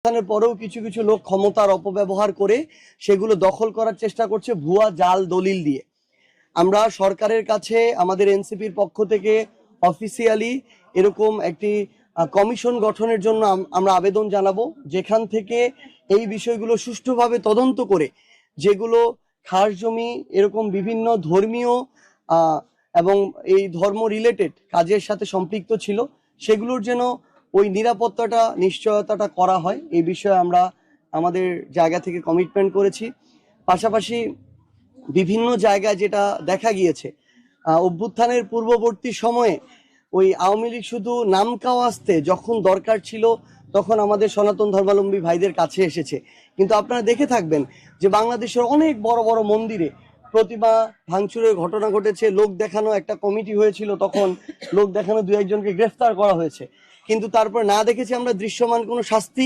অভ্যুত্থানের পরেও কিছু কিছু লোক ক্ষমতার অপব্যবহার করে সেগুলো দখল করার চেষ্টা করছে ভুয়া জাল দলিল দিয়ে। আমরা সরকারের কাছে আমাদের এনসিপির পক্ষ থেকে অফিসিয়ালি এরকম একটি কমিশন গঠনের জন্য আমরা আবেদন জানাবো, যেখান থেকে এই বিষয়গুলো সুষ্ঠুভাবে তদন্ত করে যেগুলো খাস জমি এরকম বিভিন্ন ধর্মীয় এবং এই ধর্ম রিলেটেড কাজের সাথে সম্পৃক্ত ছিল সেগুলোর যেন ওই নিরাপত্তাটা নিশ্চয়তাটা করা হয়, এই বিষয়ে আমরা আমাদের জায়গা থেকে কমিটমেন্ট করেছি। পাশাপাশি বিভিন্ন জায়গায় যেটা দেখা গিয়েছে অভ্যুত্থানের পূর্ববর্তী সময়ে ওই আওয়ামী লীগ শুধু নাম কাওয়াস্তে যখন দরকার ছিল তখন আমাদের সনাতন ধর্মাবলম্বী ভাইদের কাছে এসেছে, কিন্তু আপনারা দেখে থাকবেন যে বাংলাদেশের অনেক বড় বড় মন্দিরে প্রতিমা ভাঙচুরের ঘটনা ঘটেছে, লোক দেখানো একটা কমিটি হয়েছিল, তখন লোক দেখানো দু একজনকে গ্রেফতার করা হয়েছে, কিন্তু তারপর না দেখেছি আমরা দৃশ্যমান কোনো শাস্তি